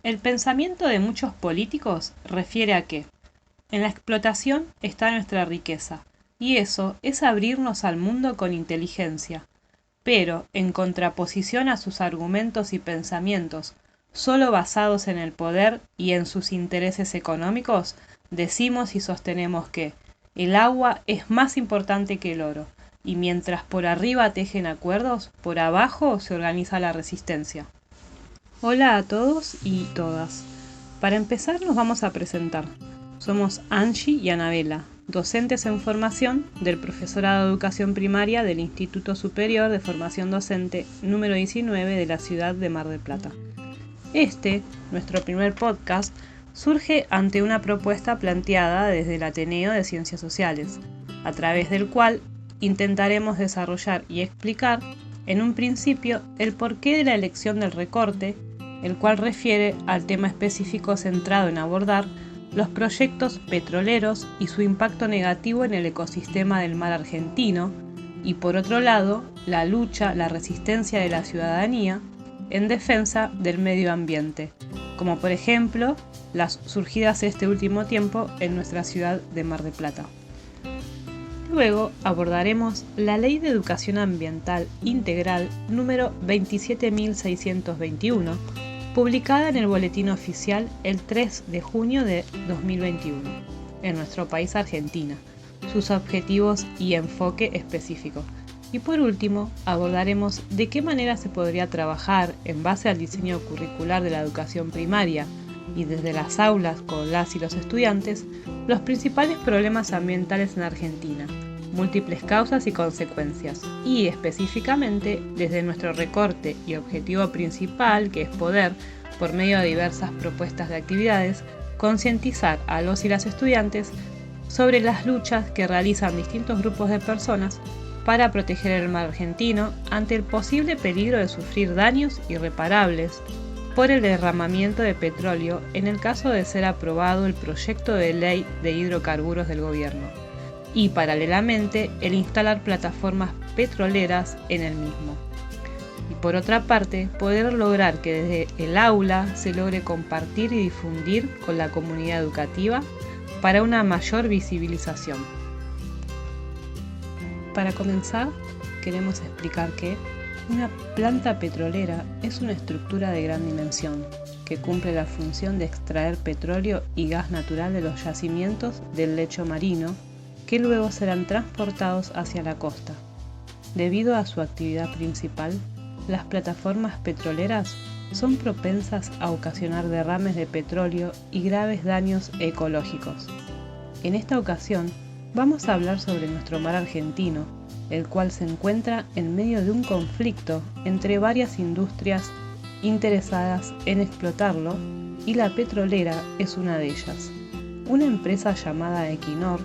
El pensamiento de muchos políticos refiere a que en la explotación está nuestra riqueza, y eso es abrirnos al mundo con inteligencia. Pero, en contraposición a sus argumentos y pensamientos, solo basados en el poder y en sus intereses económicos, decimos y sostenemos que el agua es más importante que el oro, y mientras por arriba tejen acuerdos, por abajo se organiza la resistencia. Hola a todos y todas. Para empezar nos vamos a presentar. Somos Angie y Anabela, docentes en formación del Profesorado de Educación Primaria del Instituto Superior de Formación Docente número 19 de la ciudad de Mar del Plata. Nuestro primer podcast, surge ante una propuesta planteada desde el Ateneo de Ciencias Sociales, a través del cual intentaremos desarrollar y explicar, en un principio, el porqué de la elección del recorte, el cual refiere al tema específico centrado en abordar los proyectos petroleros y su impacto negativo en el ecosistema del mar argentino, y por otro lado, la lucha, la resistencia de la ciudadanía en defensa del medio ambiente, como por ejemplo las surgidas este último tiempo en nuestra ciudad de Mar del Plata. Luego abordaremos la Ley de Educación Ambiental Integral número 27.621, publicada en el Boletín Oficial el 3 de junio de 2021, en nuestro país Argentina, sus objetivos y enfoque específico. Y por último, abordaremos de qué manera se podría trabajar en base al diseño curricular de la educación primaria y desde las aulas con las y los estudiantes, los principales problemas ambientales en Argentina, múltiples causas y consecuencias, y específicamente desde nuestro recorte y objetivo principal, que es poder, por medio de diversas propuestas de actividades, concientizar a los y las estudiantes sobre las luchas que realizan distintos grupos de personas para proteger el mar argentino ante el posible peligro de sufrir daños irreparables por el derramamiento de petróleo en el caso de ser aprobado el proyecto de ley de hidrocarburos del gobierno, y paralelamente el instalar plataformas petroleras en el mismo. Y por otra parte, poder lograr que desde el aula se logre compartir y difundir con la comunidad educativa para una mayor visibilización. Para comenzar, queremos explicar que una planta petrolera es una estructura de gran dimensión que cumple la función de extraer petróleo y gas natural de los yacimientos del lecho marino, que luego serán transportados hacia la costa. Debido a su actividad principal, las plataformas petroleras son propensas a ocasionar derrames de petróleo y graves daños ecológicos. En esta ocasión, vamos a hablar sobre nuestro mar argentino, el cual se encuentra en medio de un conflicto entre varias industrias interesadas en explotarlo, y la petrolera es una de ellas. Una empresa llamada Equinor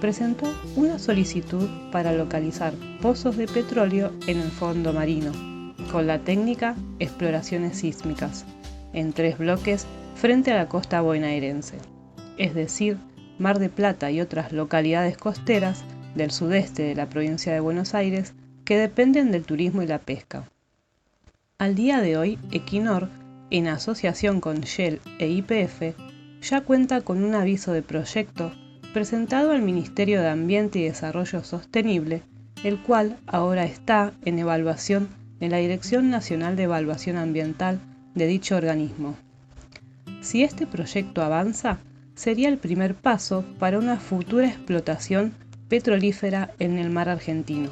presentó una solicitud para localizar pozos de petróleo en el fondo marino, con la técnica exploraciones sísmicas, en 3 bloques frente a la costa bonaerense, es decir, Mar del Plata y otras localidades costeras del sudeste de la provincia de Buenos Aires que dependen del turismo y la pesca. Al día de hoy, Equinor, en asociación con Shell e YPF, ya cuenta con un aviso de proyecto presentado al Ministerio de Ambiente y Desarrollo Sostenible, el cual ahora está en evaluación en la Dirección Nacional de Evaluación Ambiental de dicho organismo. Si este proyecto avanza, sería el primer paso para una futura explotación petrolífera en el mar argentino,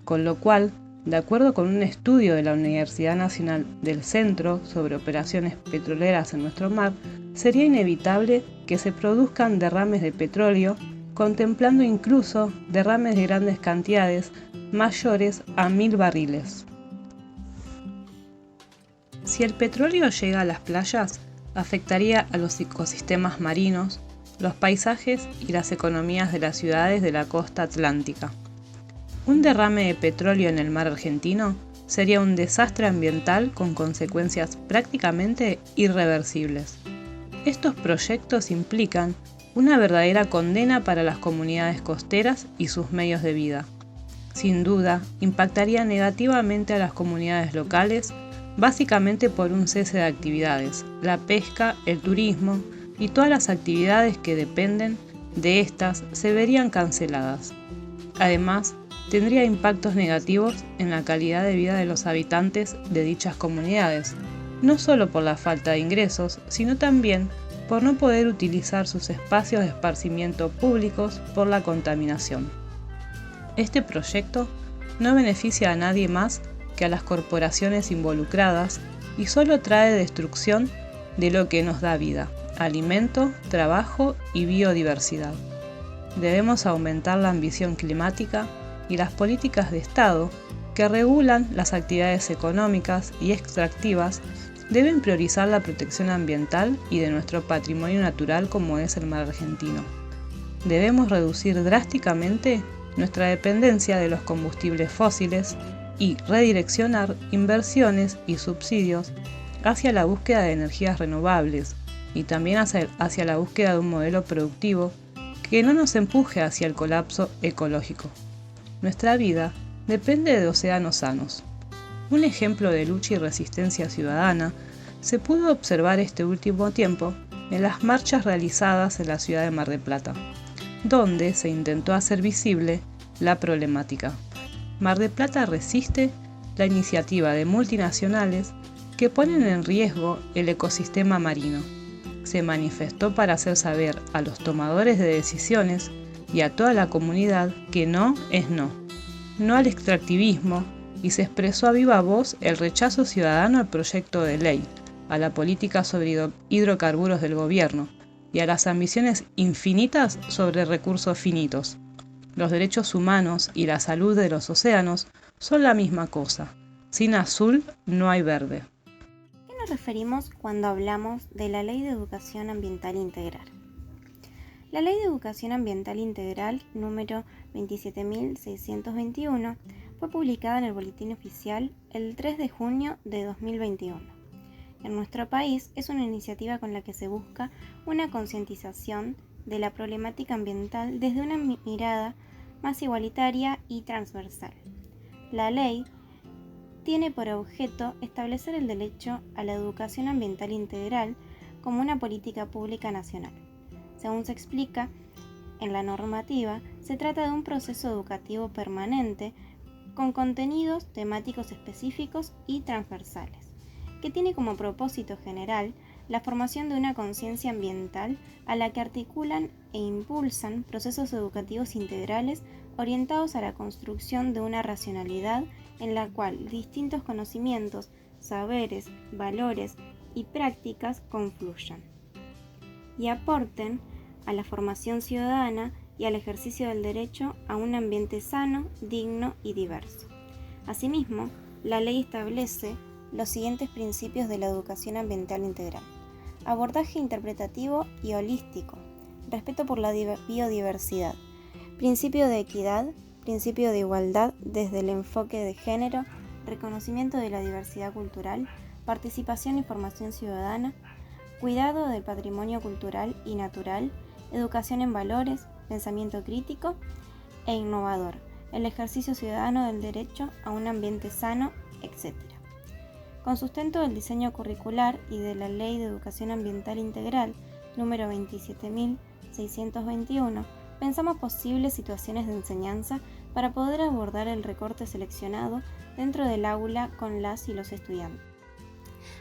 con lo cual, de acuerdo con un estudio de la Universidad Nacional del Centro sobre operaciones petroleras en nuestro mar, sería inevitable que se produzcan derrames de petróleo, contemplando incluso derrames de grandes cantidades mayores a 1000 barriles. Si el petróleo llega a las playas, afectaría a los ecosistemas marinos, los paisajes y las economías de las ciudades de la costa atlántica. Un derrame de petróleo en el mar argentino sería un desastre ambiental con consecuencias prácticamente irreversibles. Estos proyectos implican una verdadera condena para las comunidades costeras y sus medios de vida. Sin duda, impactaría negativamente a las comunidades locales, básicamente por un cese de actividades, la pesca, el turismo y todas las actividades que dependen de estas se verían canceladas. Además, tendría impactos negativos en la calidad de vida de los habitantes de dichas comunidades, no solo por la falta de ingresos, sino también por no poder utilizar sus espacios de esparcimiento públicos por la contaminación. Este proyecto no beneficia a nadie más que a las corporaciones involucradas y solo trae destrucción de lo que nos da vida, alimento, trabajo y biodiversidad. Debemos aumentar la ambición climática y las políticas de Estado que regulan las actividades económicas y extractivas deben priorizar la protección ambiental y de nuestro patrimonio natural como es el mar argentino. Debemos reducir drásticamente nuestra dependencia de los combustibles fósiles y redireccionar inversiones y subsidios hacia la búsqueda de energías renovables y también hacia la búsqueda de un modelo productivo que no nos empuje hacia el colapso ecológico. Nuestra vida depende de océanos sanos. Un ejemplo de lucha y resistencia ciudadana se pudo observar este último tiempo en las marchas realizadas en la ciudad de Mar del Plata, donde se intentó hacer visible la problemática. Mar del Plata resiste la iniciativa de multinacionales que ponen en riesgo el ecosistema marino. Se manifestó para hacer saber a los tomadores de decisiones y a toda la comunidad que no es no, no al extractivismo, y se expresó a viva voz el rechazo ciudadano al proyecto de ley, a la política sobre hidrocarburos del gobierno y a las ambiciones infinitas sobre recursos finitos. Los derechos humanos y la salud de los océanos son la misma cosa. Sin azul no hay verde. ¿A qué nos referimos cuando hablamos de la Ley de Educación Ambiental Integral? La Ley de Educación Ambiental Integral número 27.621 fue publicada en el Boletín Oficial el 3 de junio de 2021. En nuestro país es una iniciativa con la que se busca una concientización de la problemática ambiental desde una mirada más igualitaria y transversal. La ley tiene por objeto establecer el derecho a la educación ambiental integral como una política pública nacional. Según se explica en la normativa, se trata de un proceso educativo permanente con contenidos temáticos específicos y transversales, que tiene como propósito general la formación de una conciencia ambiental a la que articulan e impulsan procesos educativos integrales orientados a la construcción de una racionalidad en la cual distintos conocimientos, saberes, valores y prácticas confluyan y aporten a la formación ciudadana y al ejercicio del derecho a un ambiente sano, digno y diverso. Asimismo, la ley establece los siguientes principios de la educación ambiental integral: abordaje interpretativo y holístico, respeto por la biodiversidad, principio de equidad, principio de igualdad desde el enfoque de género, reconocimiento de la diversidad cultural, participación y formación ciudadana, cuidado del patrimonio cultural y natural, educación en valores, pensamiento crítico e innovador, el ejercicio ciudadano del derecho a un ambiente sano, etc. Con sustento del diseño curricular y de la Ley de Educación Ambiental Integral número 27.621, pensamos posibles situaciones de enseñanza para poder abordar el recorte seleccionado dentro del aula con las y los estudiantes.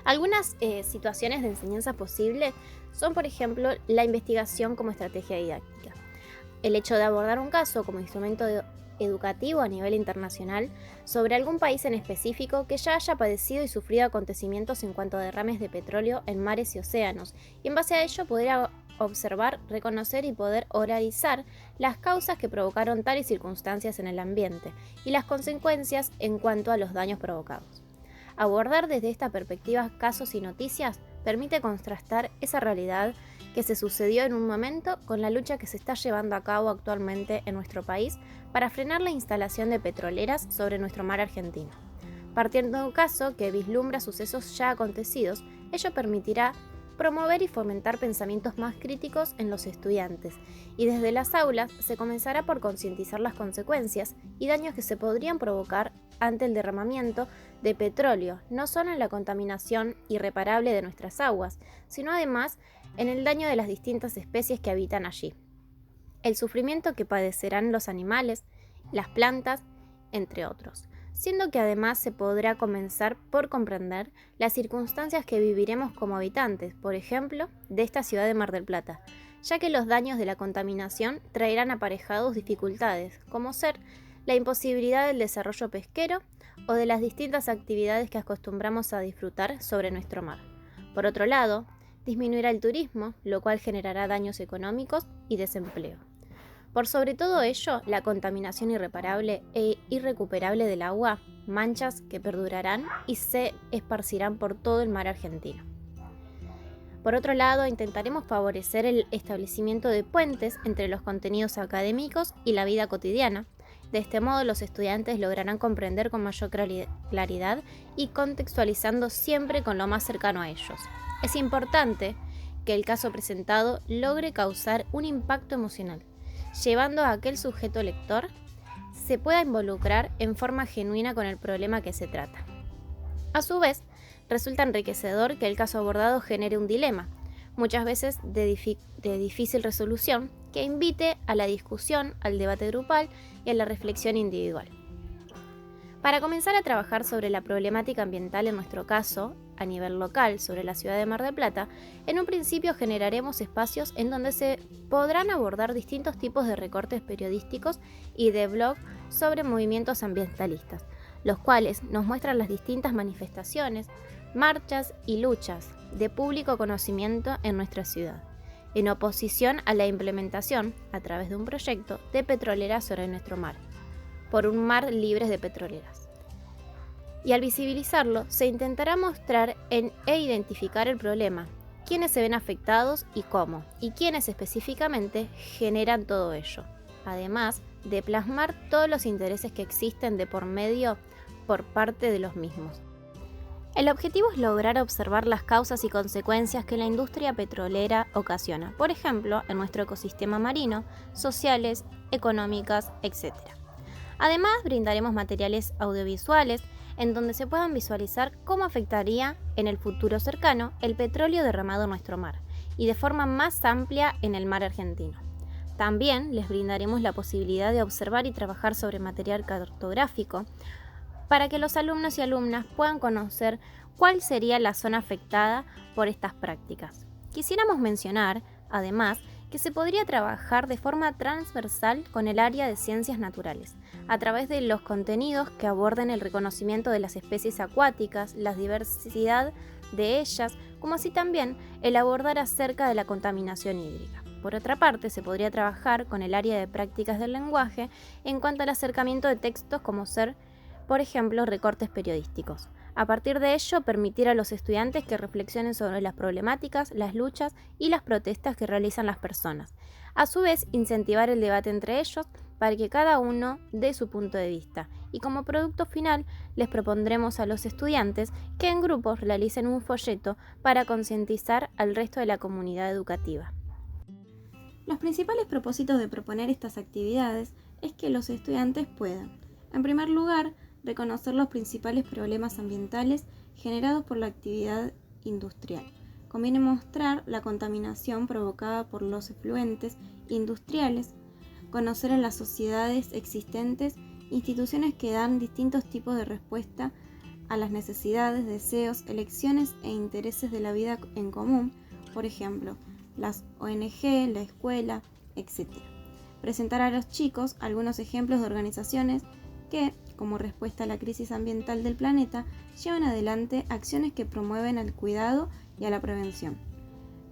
Algunas situaciones de enseñanza posible son, por ejemplo, la investigación como estrategia didáctica. El hecho de abordar un caso como instrumento educativo a nivel internacional sobre algún país en específico que ya haya padecido y sufrido acontecimientos en cuanto a derrames de petróleo en mares y océanos, y en base a ello poder observar, reconocer y poder oralizar las causas que provocaron tales circunstancias en el ambiente y las consecuencias en cuanto a los daños provocados. Abordar desde esta perspectiva casos y noticias permite contrastar esa realidad que se sucedió en un momento con la lucha que se está llevando a cabo actualmente en nuestro país para frenar la instalación de petroleras sobre nuestro mar argentino. Partiendo de un caso que vislumbra sucesos ya acontecidos, ello permitirá promover y fomentar pensamientos más críticos en los estudiantes, y desde las aulas se comenzará por concientizar las consecuencias y daños que se podrían provocar ante el derramamiento de petróleo, no solo en la contaminación irreparable de nuestras aguas, sino además en el daño de las distintas especies que habitan allí, el sufrimiento que padecerán los animales, las plantas, entre otros, siendo que además se podrá comenzar por comprender las circunstancias que viviremos como habitantes, por ejemplo, de esta ciudad de Mar del Plata, ya que los daños de la contaminación traerán aparejados dificultades, como ser la imposibilidad del desarrollo pesquero o de las distintas actividades que acostumbramos a disfrutar sobre nuestro mar. Por otro lado, disminuirá el turismo, lo cual generará daños económicos y desempleo. Por sobre todo ello, la contaminación irreparable e irrecuperable del agua, manchas que perdurarán y se esparcirán por todo el mar argentino. Por otro lado, intentaremos favorecer el establecimiento de puentes entre los contenidos académicos y la vida cotidiana. De este modo, los estudiantes lograrán comprender con mayor claridad y contextualizando siempre con lo más cercano a ellos. Es importante que el caso presentado logre causar un impacto emocional, llevando a que el sujeto lector se pueda involucrar en forma genuina con el problema que se trata. A su vez, resulta enriquecedor que el caso abordado genere un dilema, muchas veces de difícil resolución, que invite a la discusión, al debate grupal y a la reflexión individual. Para comenzar a trabajar sobre la problemática ambiental en nuestro caso, a nivel local sobre la ciudad de Mar del Plata, en un principio generaremos espacios en donde se podrán abordar distintos tipos de recortes periodísticos y de blog sobre movimientos ambientalistas, los cuales nos muestran las distintas manifestaciones, marchas y luchas de público conocimiento en nuestra ciudad, en oposición a la implementación, a través de un proyecto, de petroleras sobre nuestro mar, por un mar libre de petroleras. Y al visibilizarlo, se intentará mostrar e identificar el problema, quiénes se ven afectados y cómo, y quiénes específicamente generan todo ello, además de plasmar todos los intereses que existen de por medio por parte de los mismos. El objetivo es lograr observar las causas y consecuencias que la industria petrolera ocasiona, por ejemplo, en nuestro ecosistema marino, sociales, económicas, etc. Además, brindaremos materiales audiovisuales en donde se puedan visualizar cómo afectaría en el futuro cercano el petróleo derramado en nuestro mar y de forma más amplia en el mar argentino. También les brindaremos la posibilidad de observar y trabajar sobre material cartográfico para que los alumnos y alumnas puedan conocer cuál sería la zona afectada por estas prácticas. Quisiéramos mencionar, además, que se podría trabajar de forma transversal con el área de ciencias naturales, a través de los contenidos que aborden el reconocimiento de las especies acuáticas, la diversidad de ellas, como así también el abordar acerca de la contaminación hídrica. Por otra parte, se podría trabajar con el área de prácticas del lenguaje en cuanto al acercamiento de textos como ser, por ejemplo, recortes periodísticos. A partir de ello, permitir a los estudiantes que reflexionen sobre las problemáticas, las luchas y las protestas que realizan las personas. A su vez, incentivar el debate entre ellos para que cada uno dé su punto de vista. Y como producto final, les propondremos a los estudiantes que en grupos realicen un folleto para concientizar al resto de la comunidad educativa. Los principales propósitos de proponer estas actividades es que los estudiantes puedan, en primer lugar, reconocer los principales problemas ambientales generados por la actividad industrial. Conviene mostrar la contaminación provocada por los efluentes industriales, conocer en las sociedades existentes instituciones que dan distintos tipos de respuesta a las necesidades, deseos, elecciones e intereses de la vida en común, por ejemplo, las ONG, la escuela, etc. Presentar a los chicos algunos ejemplos de organizaciones que, como respuesta a la crisis ambiental del planeta, llevan adelante acciones que promueven el cuidado y a la prevención.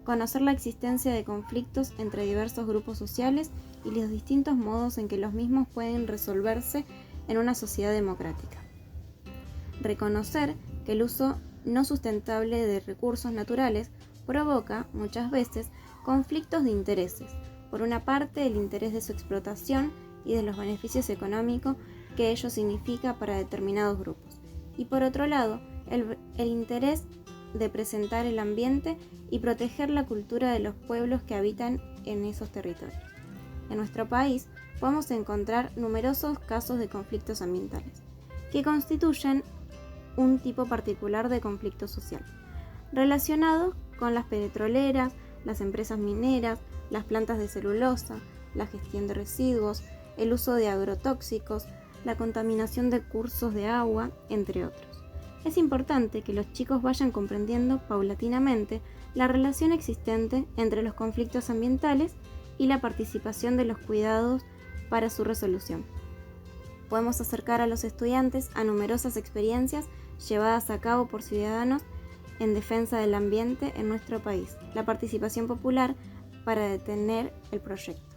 Conocer la existencia de conflictos entre diversos grupos sociales y los distintos modos en que los mismos pueden resolverse en una sociedad democrática. Reconocer que el uso no sustentable de recursos naturales provoca, muchas veces, conflictos de intereses. Por una parte, el interés de su explotación y de los beneficios económicos que ello significa para determinados grupos. Y por otro lado, el interés de presentar el ambiente y proteger la cultura de los pueblos que habitan en esos territorios. En nuestro país podemos encontrar numerosos casos de conflictos ambientales, que constituyen un tipo particular de conflicto social, relacionados con las petroleras, las empresas mineras, las plantas de celulosa, la gestión de residuos, el uso de agrotóxicos, la contaminación de cursos de agua, entre otros. Es importante que los chicos vayan comprendiendo paulatinamente la relación existente entre los conflictos ambientales y la participación de los cuidados para su resolución. Podemos acercar a los estudiantes a numerosas experiencias llevadas a cabo por ciudadanos en defensa del ambiente en nuestro país, la participación popular para detener el proyecto.